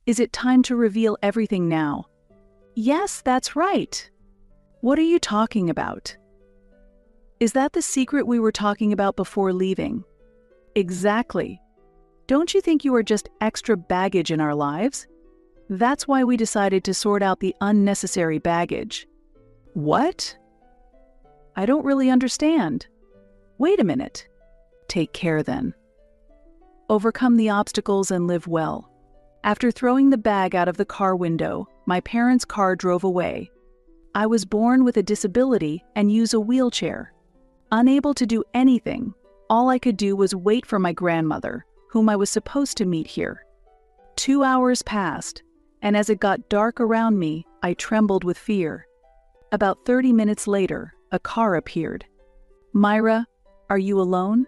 Is it time to reveal everything now? Yes, that's right. What are you talking about? Is that the secret we were talking about before leaving? Exactly. Don't you think you are just extra baggage in our lives? That's why we decided to sort out the unnecessary baggage. What? I don't really understand. Wait a minute. Take care then. Overcome the obstacles and live well. After throwing the bag out of the car window, my parents' car drove away. I was born with a disability and use a wheelchair. Unable to do anything, all I could do was wait for my grandmother, whom I was supposed to meet here. 2 hours passed, and as it got dark around me, I trembled with fear. About 30 minutes later, a car appeared. Myra, are you alone?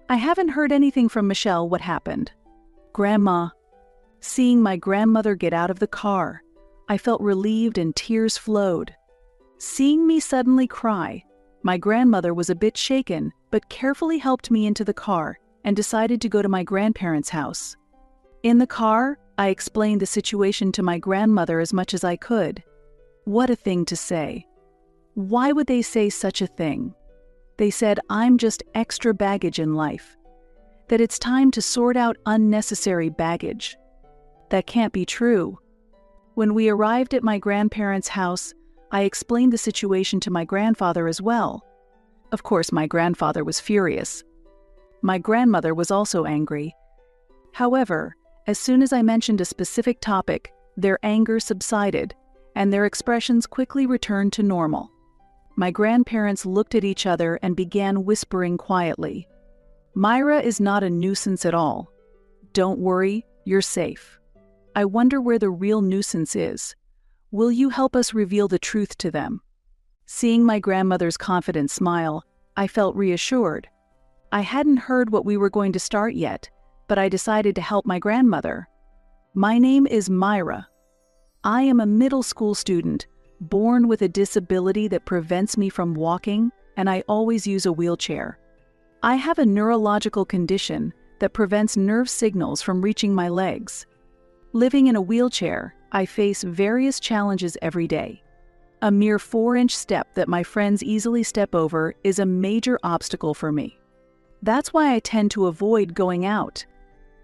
I haven't heard anything from Michelle. What happened? Grandma. Seeing my grandmother get out of the car, I felt relieved and tears flowed. Seeing me suddenly cry, my grandmother was a bit shaken, but carefully helped me into the car and decided to go to my grandparents' house. In the car, I explained the situation to my grandmother as much as I could. What a thing to say. Why would they say such a thing? They said I'm just extra baggage in life, that it's time to sort out unnecessary baggage. That can't be true. When we arrived at my grandparents' house, I explained the situation to my grandfather as well. Of course, my grandfather was furious. My grandmother was also angry. However, as soon as I mentioned a specific topic, their anger subsided, and their expressions quickly returned to normal. My grandparents looked at each other and began whispering quietly. Myra is not a nuisance at all. Don't worry, you're safe. I wonder where the real nuisance is. Will you help us reveal the truth to them? Seeing my grandmother's confident smile, I felt reassured. I hadn't heard what we were going to start yet, but I decided to help my grandmother. My name is Myra. I am a middle school student, born with a disability that prevents me from walking, and I always use a wheelchair. I have a neurological condition that prevents nerve signals from reaching my legs. Living in a wheelchair, I face various challenges every day. A mere 4-inch step that my friends easily step over is a major obstacle for me. That's why I tend to avoid going out.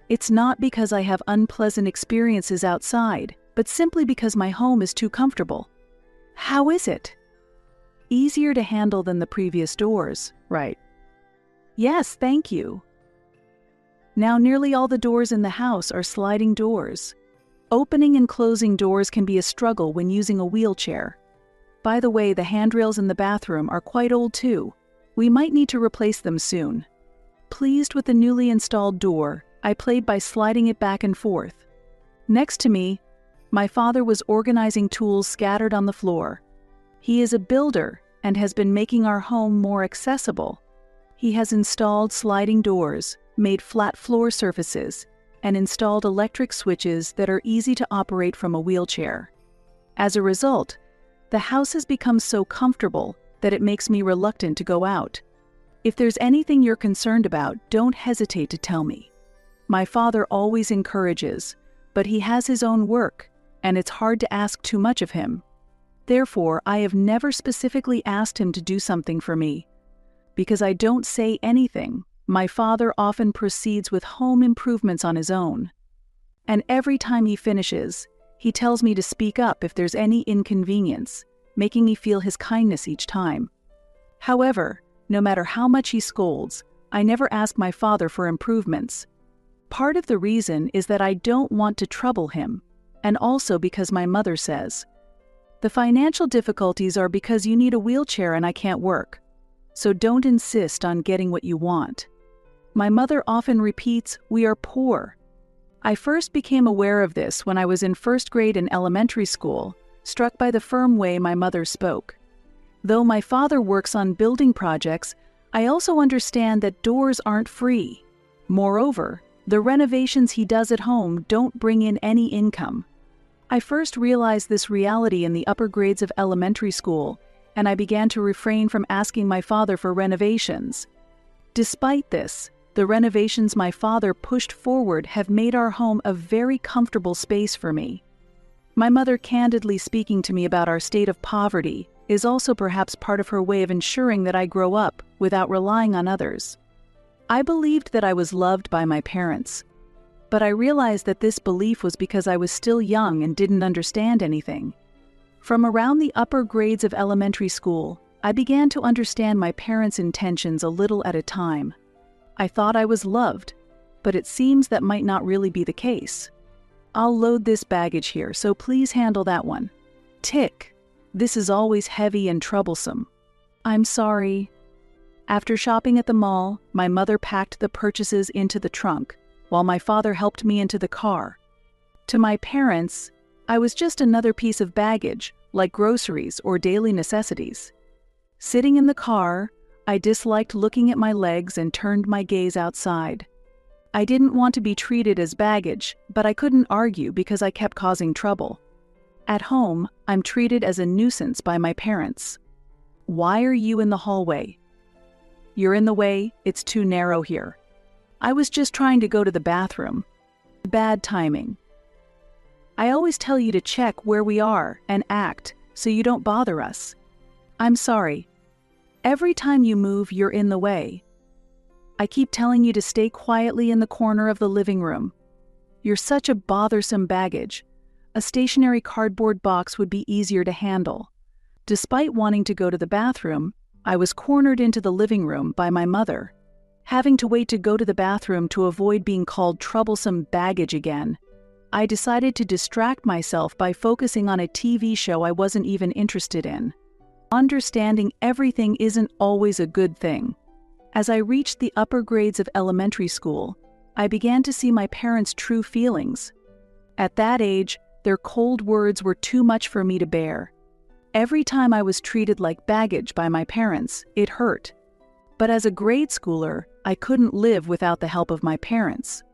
It's not because I have unpleasant experiences outside, but simply because my home is too comfortable. How is it? Easier to handle than the previous doors, right? Yes, thank you. Now nearly all the doors in the house are sliding doors. Opening and closing doors can be a struggle when using a wheelchair. By the way, the handrails in the bathroom are quite old too. We might need to replace them soon. Pleased with the newly installed door, I played by sliding it back and forth. Next to me, my father was organizing tools scattered on the floor. He is a builder and has been making our home more accessible. He has installed sliding doors, made flat floor surfaces, and installed electric switches that are easy to operate from a wheelchair. As a result, the house has become so comfortable that it makes me reluctant to go out. If there's anything you're concerned about, don't hesitate to tell me. My father always encourages, but he has his own work, and it's hard to ask too much of him. Therefore, I have never specifically asked him to do something for me. Because I don't say anything, my father often proceeds with home improvements on his own. And every time he finishes, he tells me to speak up if there's any inconvenience, making me feel his kindness each time. However, no matter how much he scolds, I never ask my father for improvements. Part of the reason is that I don't want to trouble him, and also because my mother says, "The financial difficulties are because you need a wheelchair and I can't work. So don't insist on getting what you want." My mother often repeats, "We are poor." I first became aware of this when I was in first grade in elementary school, struck by the firm way my mother spoke. Though my father works on building projects, I also understand that doors aren't free. Moreover, the renovations he does at home don't bring in any income. I first realized this reality in the upper grades of elementary school, and I began to refrain from asking my father for renovations. Despite this, The renovations my father pushed forward have made our home a very comfortable space for me. My mother candidly speaking to me about our state of poverty is also perhaps part of her way of ensuring that I grow up without relying on others. I believed that I was loved by my parents, but I realized that this belief was because I was still young and didn't understand anything. From around the upper grades of elementary school, I began to understand my parents' intentions a little at a time. I thought I was loved, but it seems that might not really be the case. I'll load this baggage here, so please handle that one. Tick. This is always heavy and troublesome. I'm sorry. After shopping at the mall, my mother packed the purchases into the trunk, while my father helped me into the car. To my parents, I was just another piece of baggage, like groceries or daily necessities. Sitting in the car, I disliked looking at my legs and turned my gaze outside. I didn't want to be treated as baggage, but I couldn't argue because I kept causing trouble. At home, I'm treated as a nuisance by my parents. Why are you in the hallway? You're in the way, it's too narrow here. I was just trying to go to the bathroom. Bad timing. I always tell you to check where we are and act so you don't bother us. I'm sorry. Every time you move, you're in the way. I keep telling you to stay quietly in the corner of the living room. You're such a bothersome baggage. A stationary cardboard box would be easier to handle. Despite wanting to go to the bathroom, I was cornered into the living room by my mother. Having to wait to go to the bathroom to avoid being called troublesome baggage again, I decided to distract myself by focusing on a TV show I wasn't even interested in. Understanding everything isn't always a good thing. As I reached the upper grades of elementary school, I began to see my parents' true feelings. At that age, their cold words were too much for me to bear. Every time I was treated like baggage by my parents, it hurt. But as a grade schooler, I couldn't live without the help of my parents.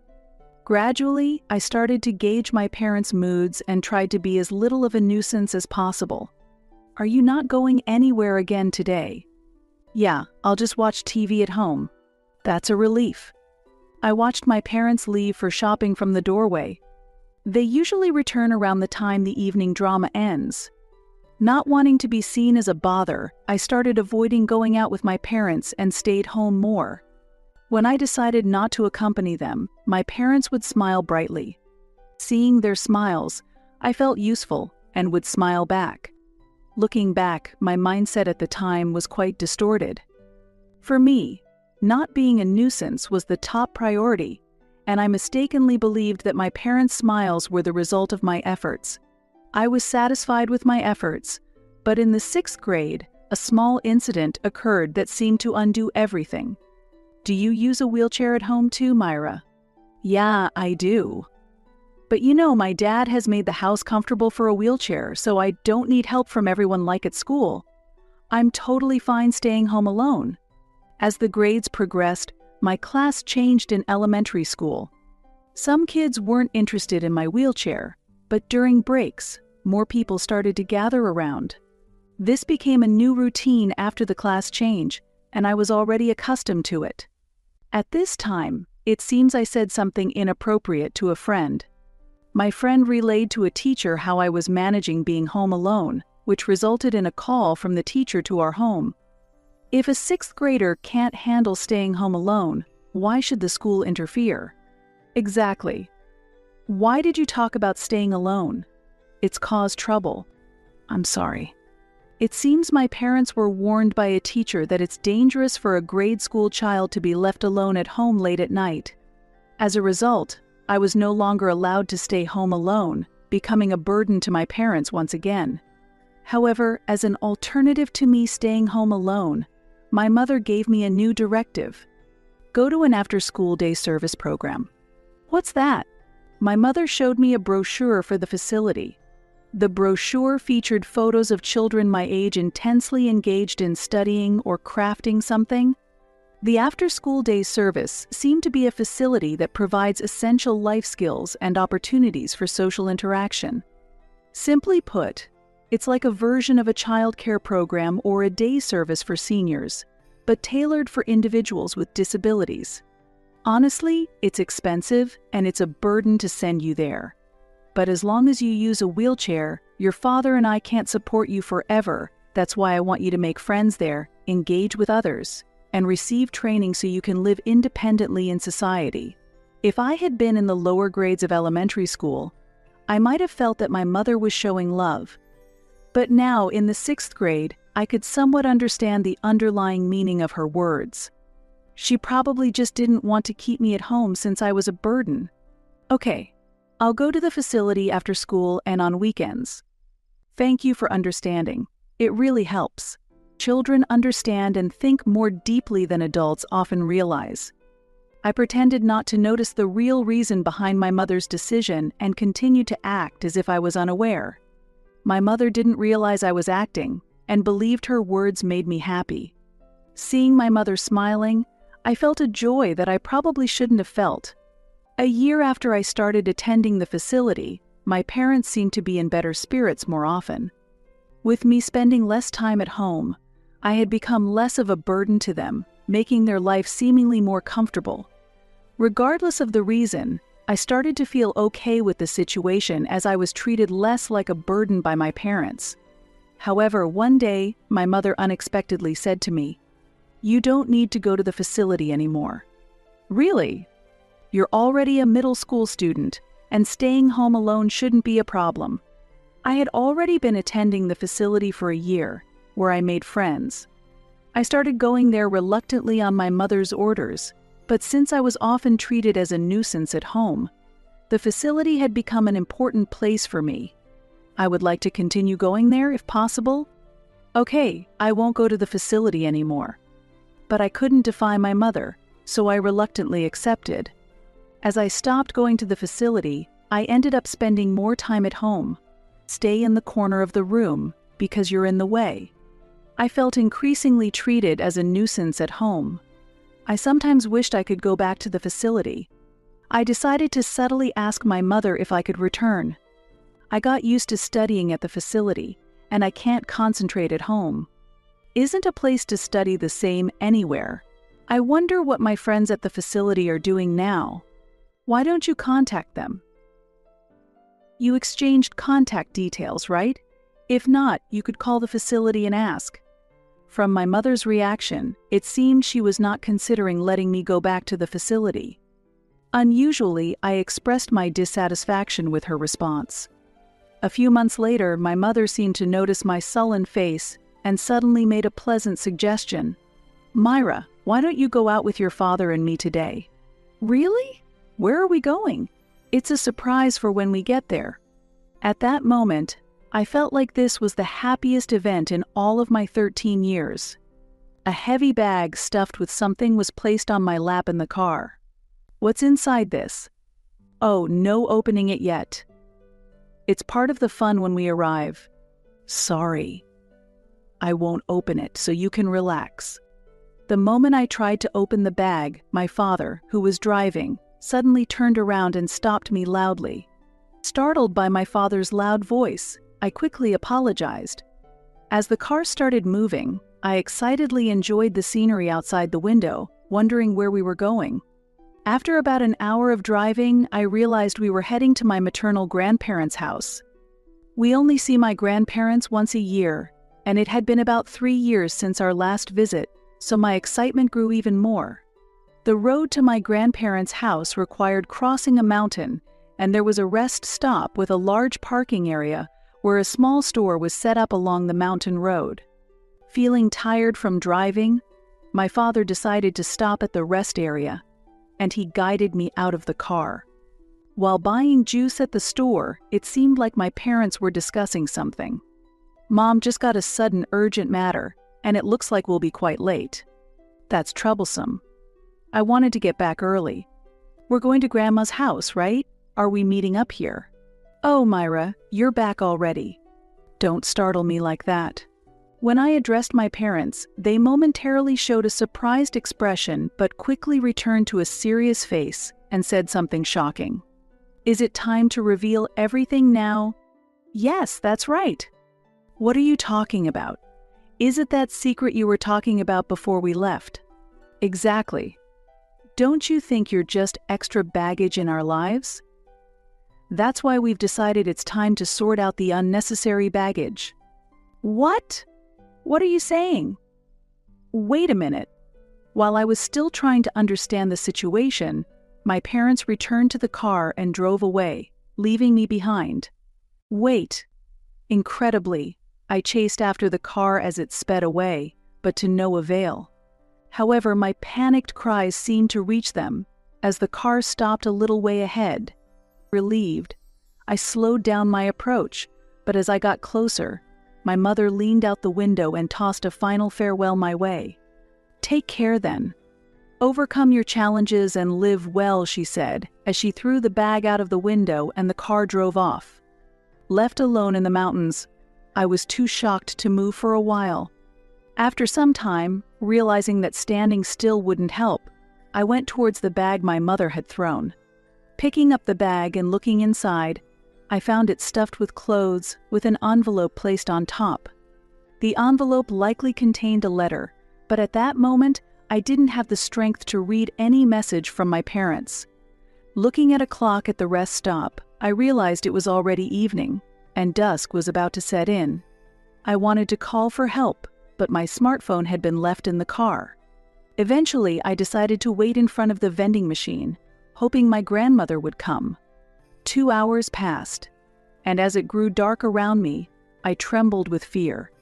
Gradually, I started to gauge my parents' moods and tried to be as little of a nuisance as possible. Are you not going anywhere again today? Yeah, I'll just watch TV at home. That's a relief. I watched my parents leave for shopping from the doorway. They usually return around the time the evening drama ends. Not wanting to be seen as a bother, I started avoiding going out with my parents and stayed home more. When I decided not to accompany them, my parents would smile brightly. Seeing their smiles, I felt useful and would smile back. Looking back, my mindset at the time was quite distorted. For me, not being a nuisance was the top priority, and I mistakenly believed that my parents' smiles were the result of my efforts. I was satisfied with my efforts, but in the 6th grade, a small incident occurred that seemed to undo everything. Do you use a wheelchair at home too, Myra? Yeah, I do. But you know, my dad has made the house comfortable for a wheelchair, so I don't need help from everyone like at school. I'm totally fine staying home alone. As the grades progressed, my class changed in elementary school. Some kids weren't interested in my wheelchair, but during breaks, more people started to gather around. This became a new routine after the class change, and I was already accustomed to it. At this time, it seems I said something inappropriate to a friend. My friend relayed to a teacher how I was managing being home alone, which resulted in a call from the teacher to our home. If a 6th grader can't handle staying home alone, why should the school interfere? Exactly. Why did you talk about staying alone? It's caused trouble. I'm sorry. It seems my parents were warned by a teacher that it's dangerous for a grade school child to be left alone at home late at night. As a result, I was no longer allowed to stay home alone, becoming a burden to my parents once again. However, as an alternative to me staying home alone, my mother gave me a new directive. Go to an after-school day service program. What's that? My mother showed me a brochure for the facility. The brochure featured photos of children my age intensely engaged in studying or crafting something. The after-school day service seemed to be a facility that provides essential life skills and opportunities for social interaction. Simply put, it's like a version of a childcare program or a day service for seniors, but tailored for individuals with disabilities. Honestly, it's expensive and it's a burden to send you there. But as long as you use a wheelchair, your father and I can't support you forever. That's why I want you to make friends there, engage with others, and receive training so you can live independently in society. If I had been in the lower grades of elementary school, I might have felt that my mother was showing love. But now, in the 6th grade, I could somewhat understand the underlying meaning of her words. She probably just didn't want to keep me at home since I was a burden. Okay, I'll go to the facility after school and on weekends. Thank you for understanding. It really helps. Children understand and think more deeply than adults often realize. I pretended not to notice the real reason behind my mother's decision and continued to act as if I was unaware. My mother didn't realize I was acting and believed her words made me happy. Seeing my mother smiling, I felt a joy that I probably shouldn't have felt. A year after I started attending the facility, my parents seemed to be in better spirits more often. With me spending less time at home, I had become less of a burden to them, making their life seemingly more comfortable. Regardless of the reason, I started to feel okay with the situation as I was treated less like a burden by my parents. However, one day, my mother unexpectedly said to me, "You don't need to go to the facility anymore." Really? You're already a middle school student, and staying home alone shouldn't be a problem. I had already been attending the facility for a year, where I made friends. I started going there reluctantly on my mother's orders, but since I was often treated as a nuisance at home, the facility had become an important place for me. I would like to continue going there if possible. Okay, I won't go to the facility anymore. But I couldn't defy my mother, so I reluctantly accepted. As I stopped going to the facility, I ended up spending more time at home. Stay in the corner of the room because you're in the way. I felt increasingly treated as a nuisance at home. I sometimes wished I could go back to the facility. I decided to subtly ask my mother if I could return. I got used to studying at the facility, and I can't concentrate at home. Isn't a place to study the same anywhere? I wonder what my friends at the facility are doing now. Why don't you contact them? You exchanged contact details, right? If not, you could call the facility and ask. From my mother's reaction, it seemed she was not considering letting me go back to the facility. Unusually, I expressed my dissatisfaction with her response. A few months later, my mother seemed to notice my sullen face and suddenly made a pleasant suggestion. "Myra, why don't you go out with your father and me today?" "Really? Where are we going?" "It's a surprise for when we get there." At that moment, I felt like this was the happiest event in all of my 13 years. A heavy bag stuffed with something was placed on my lap in the car. "What's inside this?" "Oh, no opening it yet. It's part of the fun when we arrive." "Sorry. I won't open it so you can relax." The moment I tried to open the bag, my father, who was driving, suddenly turned around and stopped me loudly. Startled by my father's loud voice, I quickly apologized. As the car started moving, I excitedly enjoyed the scenery outside the window, wondering where we were going. After about an hour of driving, I realized we were heading to my maternal grandparents' house. We only see my grandparents once a year, and it had been about 3 years since our last visit, so my excitement grew even more. The road to my grandparents' house required crossing a mountain, and there was a rest stop with a large parking area where a small store was set up along the mountain road. Feeling tired from driving, my father decided to stop at the rest area, and he guided me out of the car. While buying juice at the store, it seemed like my parents were discussing something. "Mom just got a sudden urgent matter, and it looks like we'll be quite late." "That's troublesome. I wanted to get back early." "We're going to Grandma's house, right? Are we meeting up here?" "Oh, Myra, you're back already." Don't startle me like that. When I addressed my parents, they momentarily showed a surprised expression but quickly returned to a serious face and said something shocking. "Is it time to reveal everything now?" "Yes, that's right." "What are you talking about? Is it that secret you were talking about before we left?" "Exactly." Don't you think you're just extra baggage in our lives? That's why we've decided it's time to sort out the unnecessary baggage. What? What are you saying? Wait a minute. While I was still trying to understand the situation, my parents returned to the car and drove away, leaving me behind. Wait. Incredibly, I chased after the car as it sped away, but to no avail. However, my panicked cries seemed to reach them as the car stopped a little way ahead. Relieved, I slowed down my approach, but as I got closer, my mother leaned out the window and tossed a final farewell my way. "Take care then. Overcome your challenges and live well," she said, as she threw the bag out of the window and the car drove off. Left alone in the mountains, I was too shocked to move for a while. After some time, realizing that standing still wouldn't help, I went towards the bag my mother had thrown. Picking up the bag and looking inside, I found it stuffed with clothes with an envelope placed on top. The envelope likely contained a letter, but at that moment, I didn't have the strength to read any message from my parents. Looking at a clock at the rest stop, I realized it was already evening, and dusk was about to set in. I wanted to call for help, but my smartphone had been left in the car. Eventually, I decided to wait in front of the vending machine, hoping my grandmother would come. 2 hours passed, and as it grew dark around me, I trembled with fear.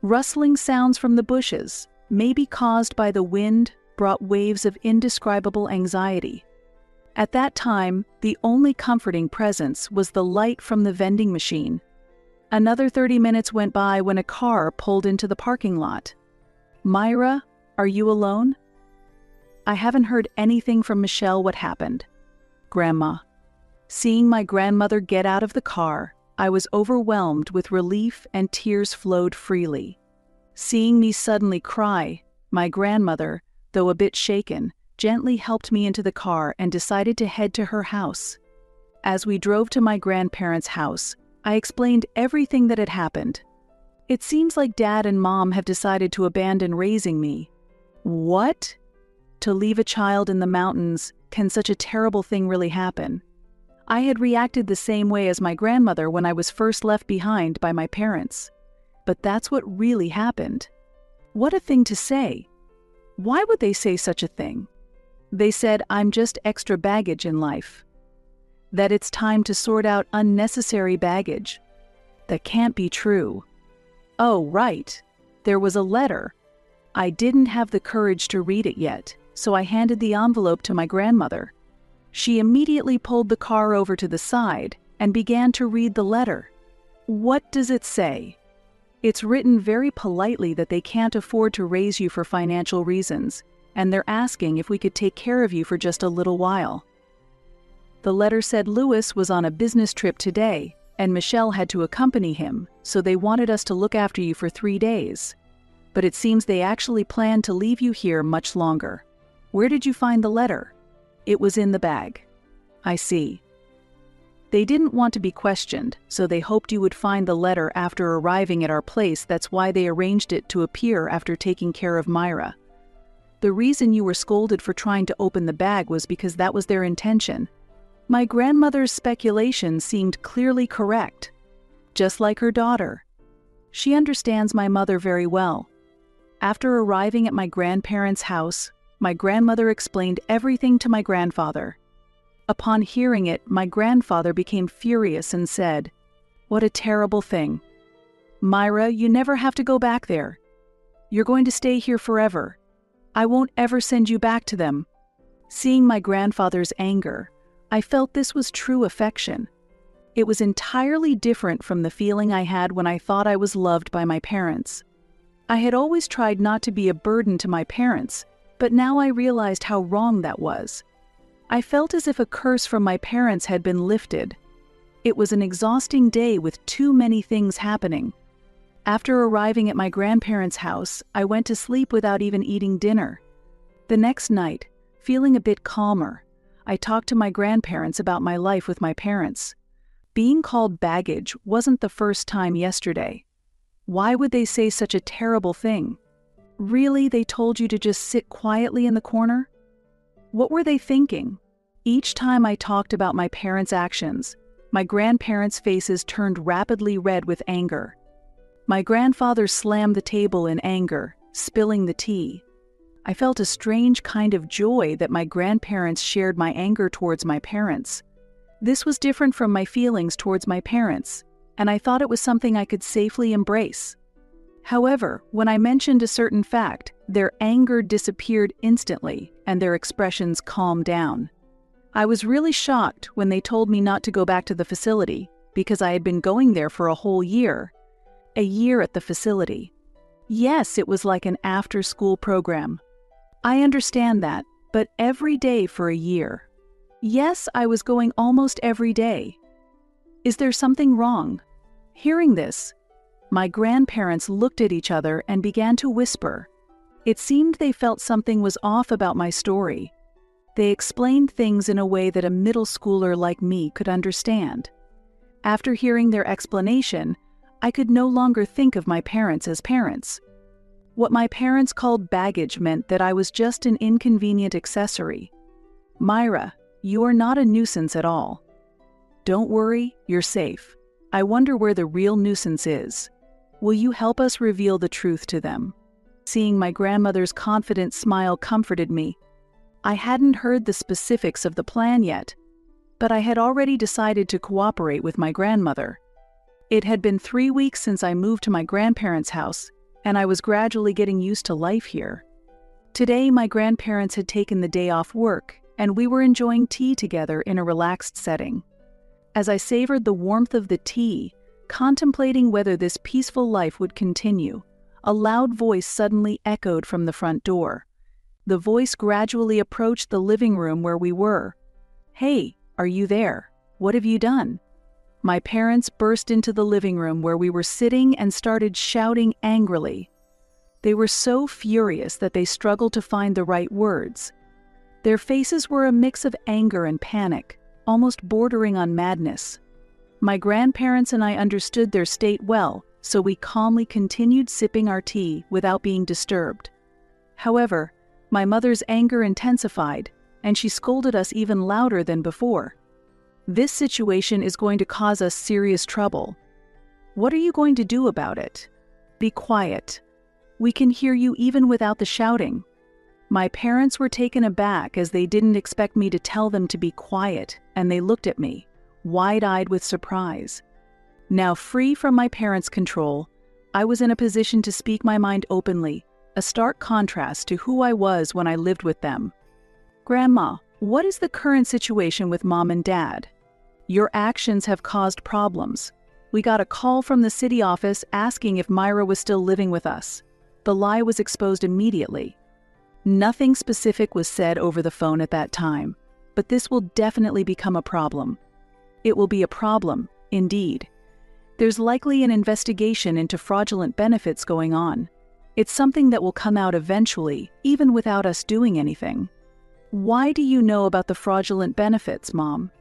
Rustling sounds from the bushes, maybe caused by the wind, brought waves of indescribable anxiety. At that time, the only comforting presence was the light from the vending machine. Another 30 minutes went by when a car pulled into the parking lot. "Myra, are you alone?" "I haven't heard anything from Michelle. What happened?" "Grandma." Seeing my grandmother get out of the car, I was overwhelmed with relief and tears flowed freely. Seeing me suddenly cry, my grandmother, though a bit shaken, gently helped me into the car and decided to head to her house. As we drove to my grandparents' house, I explained everything that had happened. "It seems like Dad and Mom have decided to abandon raising me." "What?" "To leave a child in the mountains, can such a terrible thing really happen?" I had reacted the same way as my grandmother when I was first left behind by my parents. But that's what really happened. What a thing to say. Why would they say such a thing? They said I'm just extra baggage in life. That it's time to sort out unnecessary baggage. That can't be true. Oh, right. There was a letter. I didn't have the courage to read it yet, so I handed the envelope to my grandmother. She immediately pulled the car over to the side and began to read the letter. What does it say? It's written very politely that they can't afford to raise you for financial reasons, and they're asking if we could take care of you for just a little while. The letter said Louis was on a business trip today, and Michelle had to accompany him, so they wanted us to look after you for 3 days. But it seems they actually planned to leave you here much longer. Where did you find the letter? It was in the bag. I see. They didn't want to be questioned, so they hoped you would find the letter after arriving at our place. That's why they arranged it to appear after taking care of Myra. The reason you were scolded for trying to open the bag was because that was their intention. My grandmother's speculation seemed clearly correct. Just like her daughter. She understands my mother very well. After arriving at my grandparents' house, my grandmother explained everything to my grandfather. Upon hearing it, my grandfather became furious and said, "What a terrible thing. Myra, you never have to go back there. You're going to stay here forever. I won't ever send you back to them." Seeing my grandfather's anger, I felt this was true affection. It was entirely different from the feeling I had when I thought I was loved by my parents. I had always tried not to be a burden to my parents, but now I realized how wrong that was. I felt as if a curse from my parents had been lifted. It was an exhausting day with too many things happening. After arriving at my grandparents' house, I went to sleep without even eating dinner. The next night, feeling a bit calmer, I talked to my grandparents about my life with my parents. Being called baggage wasn't the first time yesterday. Why would they say such a terrible thing? Really, they told you to just sit quietly in the corner? What were they thinking? Each time I talked about my parents' actions, my grandparents' faces turned rapidly red with anger. My grandfather slammed the table in anger, spilling the tea. I felt a strange kind of joy that my grandparents shared my anger towards my parents. This was different from my feelings towards my parents, and I thought it was something I could safely embrace. However, when I mentioned a certain fact, their anger disappeared instantly and their expressions calmed down. I was really shocked when they told me not to go back to the facility because I had been going there for a whole year. A year at the facility. Yes, it was like an after-school program. I understand that, but every day for a year. Yes, I was going almost every day. Is there something wrong? Hearing this, my grandparents looked at each other and began to whisper. It seemed they felt something was off about my story. They explained things in a way that a middle schooler like me could understand. After hearing their explanation, I could no longer think of my parents as parents. What my parents called baggage meant that I was just an inconvenient accessory. Myra, you are not a nuisance at all. Don't worry, you're safe. I wonder where the real nuisance is. Will you help us reveal the truth to them? Seeing my grandmother's confident smile comforted me. I hadn't heard the specifics of the plan yet, but I had already decided to cooperate with my grandmother. It had been 3 weeks since I moved to my grandparents' house, and I was gradually getting used to life here. Today, my grandparents had taken the day off work, and we were enjoying tea together in a relaxed setting. As I savored the warmth of the tea, contemplating whether this peaceful life would continue, a loud voice suddenly echoed from the front door. The voice gradually approached the living room where we were. "Hey, are you there? What have you done?" My parents burst into the living room where we were sitting and started shouting angrily. They were so furious that they struggled to find the right words. Their faces were a mix of anger and panic, almost bordering on madness. My grandparents and I understood their state well, so we calmly continued sipping our tea without being disturbed. However, my mother's anger intensified, and she scolded us even louder than before. "This situation is going to cause us serious trouble. What are you going to do about it? Be quiet. We can hear you even without the shouting." My parents were taken aback as they didn't expect me to tell them to be quiet, and they looked at me, wide-eyed with surprise. Now free from my parents' control, I was in a position to speak my mind openly, a stark contrast to who I was when I lived with them. "Grandma, what is the current situation with Mom and Dad? Your actions have caused problems. We got a call from the city office asking if Myra was still living with us. The lie was exposed immediately. Nothing specific was said over the phone at that time, but this will definitely become a problem. It will be a problem, indeed. There's likely an investigation into fraudulent benefits going on. It's something that will come out eventually, even without us doing anything." "Why do you know about the fraudulent benefits, Mom?"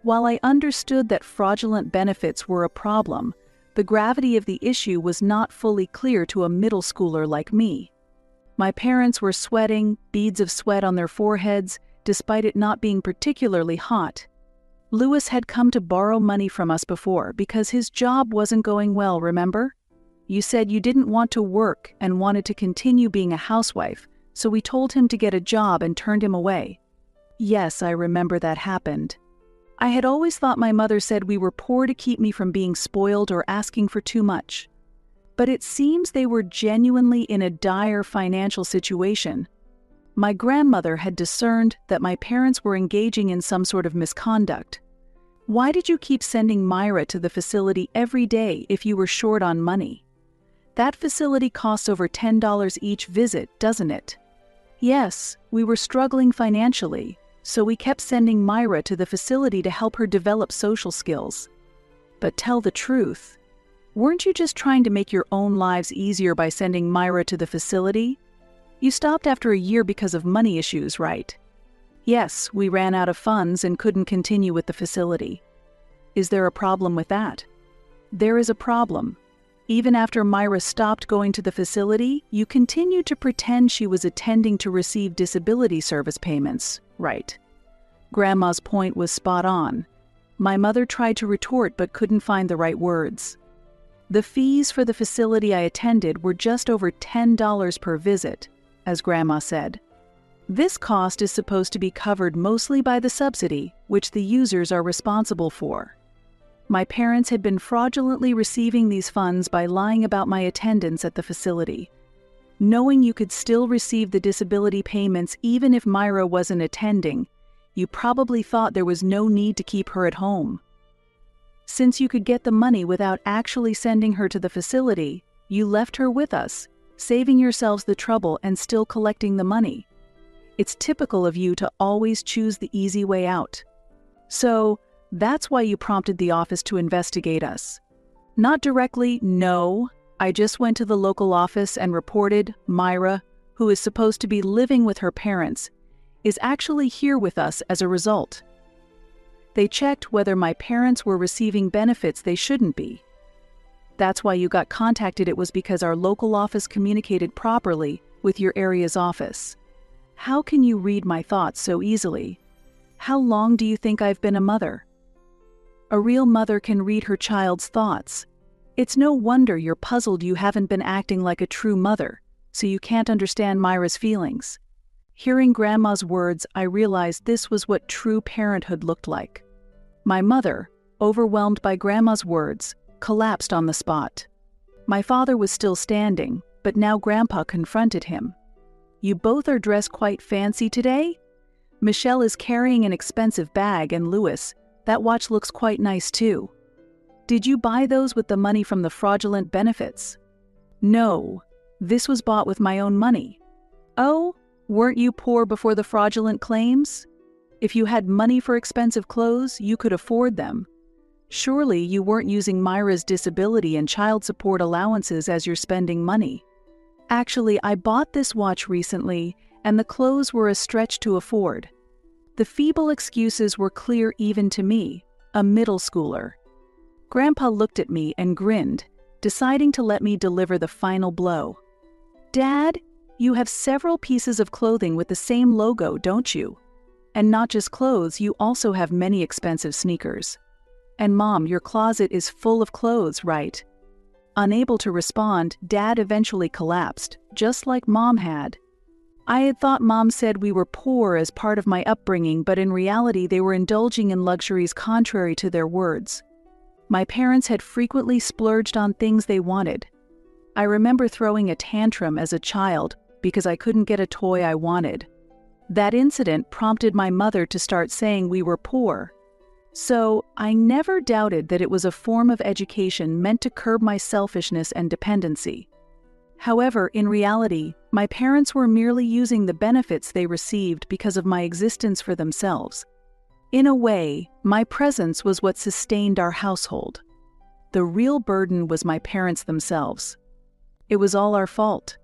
While I understood that fraudulent benefits were a problem, the gravity of the issue was not fully clear to a middle schooler like me. My parents were sweating, beads of sweat on their foreheads, despite it not being particularly hot. Lewis had come to borrow money from us before because his job wasn't going well, remember? You said you didn't want to work and wanted to continue being a housewife, so we told him to get a job and turned him away. Yes, I remember that happened. I had always thought my mother said we were poor to keep me from being spoiled or asking for too much. But it seems they were genuinely in a dire financial situation. My grandmother had discerned that my parents were engaging in some sort of misconduct. "Why did you keep sending Myra to the facility every day if you were short on money? That facility costs over $10 each visit, doesn't it?" "Yes, we were struggling financially, so we kept sending Myra to the facility to help her develop social skills. But tell the truth, weren't you just trying to make your own lives easier by sending Myra to the facility? You stopped after a year because of money issues, right?" "Yes, we ran out of funds and couldn't continue with the facility." "Is there a problem with that?" "There is a problem. Even after Myra stopped going to the facility, you continued to pretend she was attending to receive disability service payments, right? Grandma's point was spot on. My mother tried to retort but couldn't find the right words. The fees for the facility I attended were just over $10 per visit, as Grandma said. This cost is supposed to be covered mostly by the subsidy, which the users are responsible for. My parents had been fraudulently receiving these funds by lying about my attendance at the facility. Knowing you could still receive the disability payments even if Myra wasn't attending, you probably thought there was no need to keep her at home. Since you could get the money without actually sending her to the facility, you left her with us, saving yourselves the trouble and still collecting the money. It's typical of you to always choose the easy way out. So, that's why you prompted the office to investigate us. Not directly, no. I just went to the local office and reported Myra, who is supposed to be living with her parents, is actually here with us as a result. They checked whether my parents were receiving benefits they shouldn't be. That's why you got contacted. It was because our local office communicated properly with your area's office. How can you read my thoughts so easily? How long do you think I've been a mother? A real mother can read her child's thoughts. It's no wonder you're puzzled you haven't been acting like a true mother, so you can't understand Myra's feelings. Hearing Grandma's words, I realized this was what true parenthood looked like. My mother, overwhelmed by Grandma's words, collapsed on the spot. My father was still standing, but now Grandpa confronted him. "You both are dressed quite fancy today? Michelle is carrying an expensive bag, and Louis, that watch looks quite nice too. Did you buy those with the money from the fraudulent benefits?" "No, this was bought with my own money." "Oh, weren't you poor before the fraudulent claims? If you had money for expensive clothes, you could afford them. Surely you weren't using Myra's disability and child support allowances as your spending money." "Actually, I bought this watch recently, and the clothes were a stretch to afford." The feeble excuses were clear even to me, a middle schooler. Grandpa looked at me and grinned, deciding to let me deliver the final blow. "Dad, you have several pieces of clothing with the same logo, don't you? And not just clothes, you also have many expensive sneakers. And Mom, your closet is full of clothes, right?" Unable to respond, Dad eventually collapsed, just like Mom had. I had thought Mom said we were poor as part of my upbringing, but in reality they were indulging in luxuries contrary to their words. My parents had frequently splurged on things they wanted. I remember throwing a tantrum as a child because I couldn't get a toy I wanted. That incident prompted my mother to start saying we were poor. So, I never doubted that it was a form of education meant to curb my selfishness and dependency. However, in reality, my parents were merely using the benefits they received because of my existence for themselves. In a way, my presence was what sustained our household. The real burden was my parents themselves. It was all our fault.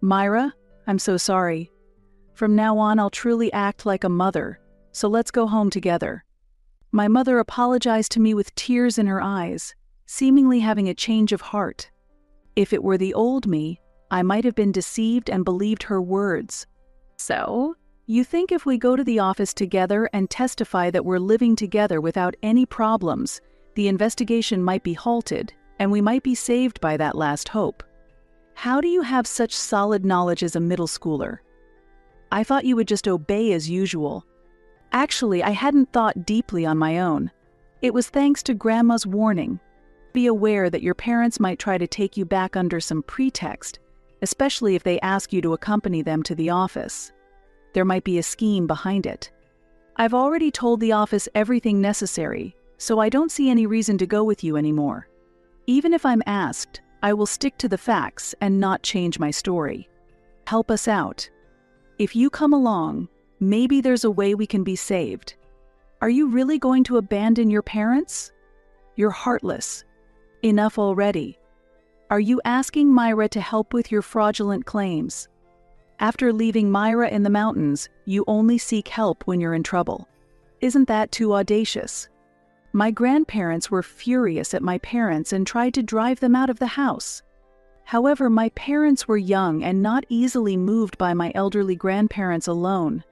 "Myra, I'm so sorry. From now on, I'll truly act like a mother, so let's go home together." My mother apologized to me with tears in her eyes, seemingly having a change of heart. If it were the old me, I might have been deceived and believed her words. "So, you think if we go to the office together and testify that we're living together without any problems, the investigation might be halted, and we might be saved by that last hope? How do you have such solid knowledge as a middle schooler? I thought you would just obey as usual." Actually, I hadn't thought deeply on my own. It was thanks to Grandma's warning. Be aware that your parents might try to take you back under some pretext, especially if they ask you to accompany them to the office. There might be a scheme behind it. I've already told the office everything necessary, so I don't see any reason to go with you anymore. Even if I'm asked, I will stick to the facts and not change my story. Help us out. If you come along, maybe there's a way we can be saved. Are you really going to abandon your parents? You're heartless. Enough already. Are you asking Myra to help with your fraudulent claims? After leaving Myra in the mountains, you only seek help when you're in trouble. Isn't that too audacious? My grandparents were furious at my parents and tried to drive them out of the house. However, my parents were young and not easily moved by my elderly grandparents alone.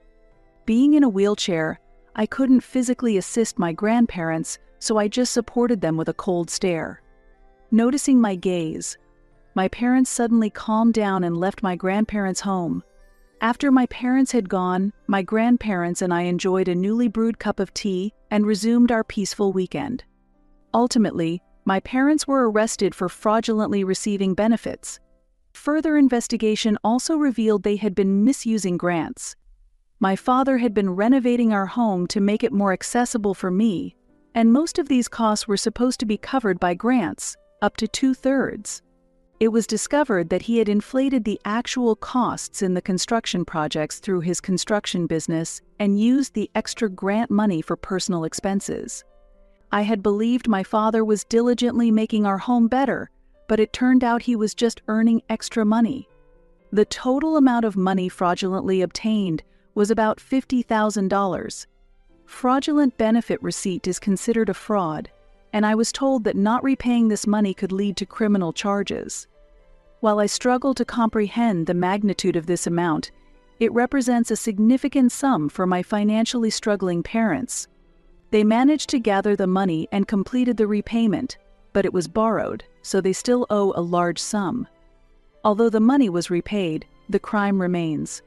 Being in a wheelchair, I couldn't physically assist my grandparents, so I just supported them with a cold stare. Noticing my gaze, my parents suddenly calmed down and left my grandparents' home. After my parents had gone, my grandparents and I enjoyed a newly brewed cup of tea and resumed our peaceful weekend. Ultimately, my parents were arrested for fraudulently receiving benefits. Further investigation also revealed they had been misusing grants. My father had been renovating our home to make it more accessible for me, and most of these costs were supposed to be covered by grants, up to 2/3. It was discovered that he had inflated the actual costs in the construction projects through his construction business and used the extra grant money for personal expenses. I had believed my father was diligently making our home better, but it turned out he was just earning extra money. The total amount of money fraudulently obtained was about $50,000. Fraudulent benefit receipt is considered a fraud, and I was told that not repaying this money could lead to criminal charges. While I struggle to comprehend the magnitude of this amount, it represents a significant sum for my financially struggling parents. They managed to gather the money and completed the repayment, but it was borrowed, so they still owe a large sum. Although the money was repaid, the crime remains.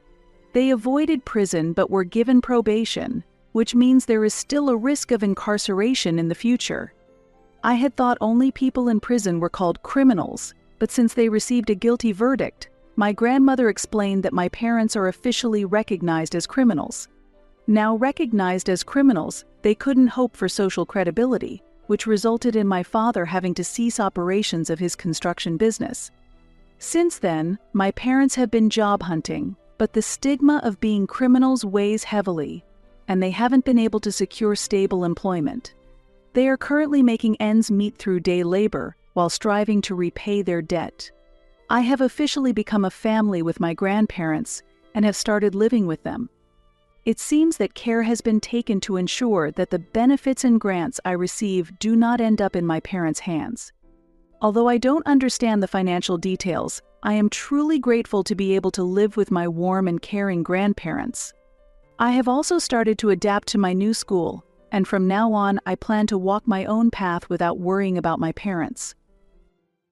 They avoided prison but were given probation, which means there is still a risk of incarceration in the future. I had thought only people in prison were called criminals, but since they received a guilty verdict, my grandmother explained that my parents are officially recognized as criminals. Now recognized as criminals, they couldn't hope for social credibility, which resulted in my father having to cease operations of his construction business. Since then, my parents have been job hunting, but the stigma of being criminals weighs heavily, and they haven't been able to secure stable employment. They are currently making ends meet through day labor, while striving to repay their debt. I have officially become a family with my grandparents and have started living with them. It seems that care has been taken to ensure that the benefits and grants I receive do not end up in my parents' hands. Although I don't understand the financial details, I am truly grateful to be able to live with my warm and caring grandparents. I have also started to adapt to my new school, and from now on I plan to walk my own path without worrying about my parents.